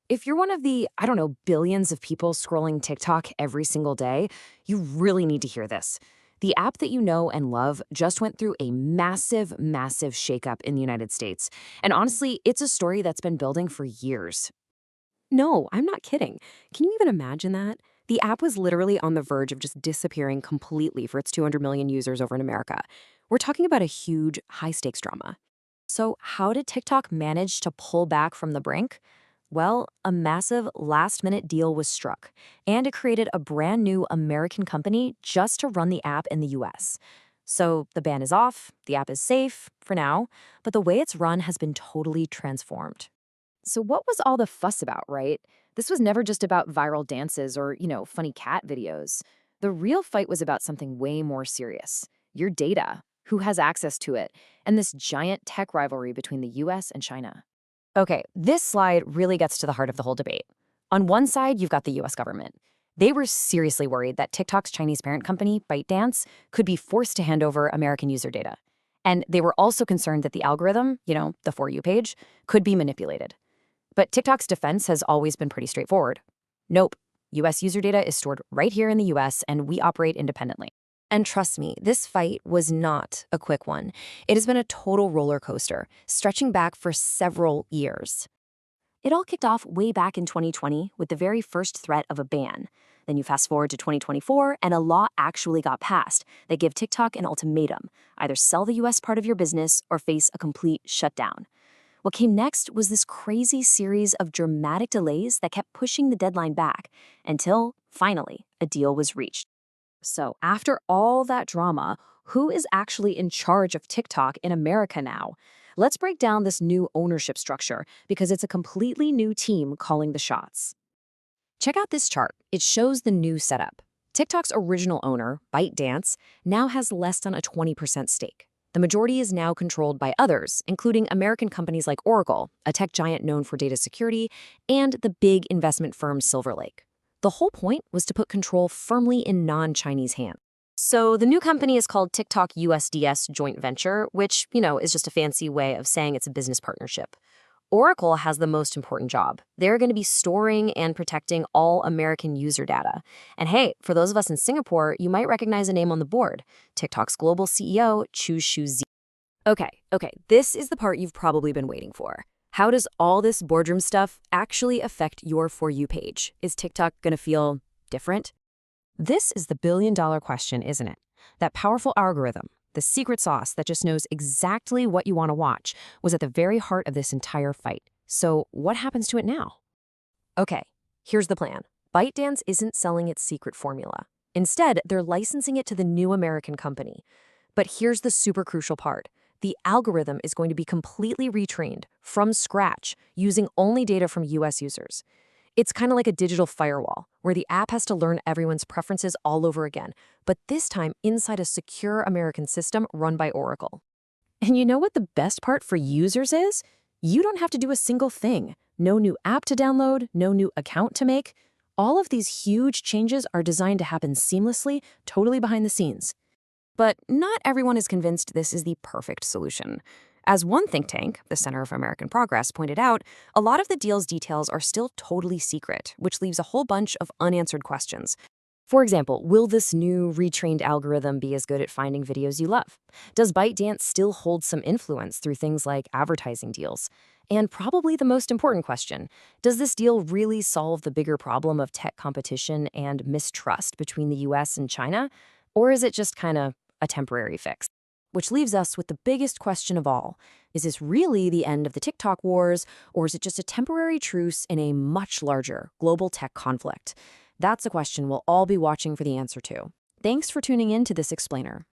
If you're one of the, I don't know, billions of people scrolling TikTok every single day, you really need to hear this. The app that you know and love just went through a massive, massive shakeup in the United States. And honestly, it's a story that's been building for years. No, I'm not kidding. Can you even imagine that? The app was literally on the verge of just disappearing completely for its 200 million users over in America. We're talking about a huge, high stakes drama. So, how did TikTok manage to pull back from the brink? Well, a massive last minute deal was struck, and it created a brand new American company just to run the app in the US. So, the ban is off, the app is safe for now, but the way it's run has been totally transformed. So, what was all the fuss about, right? This was never just about viral dances or, funny cat videos. The real fight was about something way more serious: your data, who has access to it, and this giant tech rivalry between the US and China. Okay, this slide really gets to the heart of the whole debate. On one side, you've got the US government. They were seriously worried that TikTok's Chinese parent company, ByteDance, could be forced to hand over American user data. And they were also concerned that the algorithm, the For You page, could be manipulated. But TikTok's defense has always been pretty straightforward. Nope, US user data is stored right here in the US, and we operate independently. And trust me, this fight was not a quick one. It has been a total roller coaster, stretching back for several years. It all kicked off way back in 2020 with the very first threat of a ban. Then you fast forward to 2024, and a law actually got passed that gave TikTok an ultimatum: either sell the US part of your business or face a complete shutdown. What came next was this crazy series of dramatic delays that kept pushing the deadline back until, finally, a deal was reached. So, after all that drama, who is actually in charge of TikTok in America now? Let's break down this new ownership structure because it's a completely new team calling the shots. Check out this chart. It shows the new setup. TikTok's original owner, ByteDance, now has less than a 20% stake. The majority is now controlled by others, including American companies like Oracle, a tech giant known for data security, and the big investment firm Silver Lake. The whole point was to put control firmly in non-Chinese hands. So the new company is called TikTok USDS Joint Venture, which, is just a fancy way of saying it's a business partnership. Oracle has the most important job. They're going to be storing and protecting all American user data. And hey, for those of us in Singapore, you might recognize a name on the board: TikTok's global CEO, Chu Shu. Okay, this is the part you've probably been waiting for. How does all this boardroom stuff actually affect your For You page? Is TikTok going to feel different? This is the billion-dollar question, isn't it? That powerful algorithm, the secret sauce that just knows exactly what you want to watch, was at the very heart of this entire fight. So what happens to it now? Okay, here's the plan. ByteDance isn't selling its secret formula. Instead, they're licensing it to the new American company. But here's the super crucial part. The algorithm is going to be completely retrained from scratch using only data from US users. It's kind of like a digital firewall where the app has to learn everyone's preferences all over again, but this time inside a secure American system run by Oracle. And you know what the best part for users is? You don't have to do a single thing. No new app to download, no new account to make. All of these huge changes are designed to happen seamlessly, totally behind the scenes. But not everyone is convinced this is the perfect solution. As one think tank, the Center for American Progress, pointed out, a lot of the deal's details are still totally secret, which leaves a whole bunch of unanswered questions. For example, will this new retrained algorithm be as good at finding videos you love? Does ByteDance still hold some influence through things like advertising deals? And probably the most important question, does this deal really solve the bigger problem of tech competition and mistrust between the US and China? Or is it just kind of a temporary fix? Which leaves us with the biggest question of all. Is this really the end of the TikTok wars, or is it just a temporary truce in a much larger global tech conflict? That's a question we'll all be watching for the answer to. Thanks for tuning in to this explainer.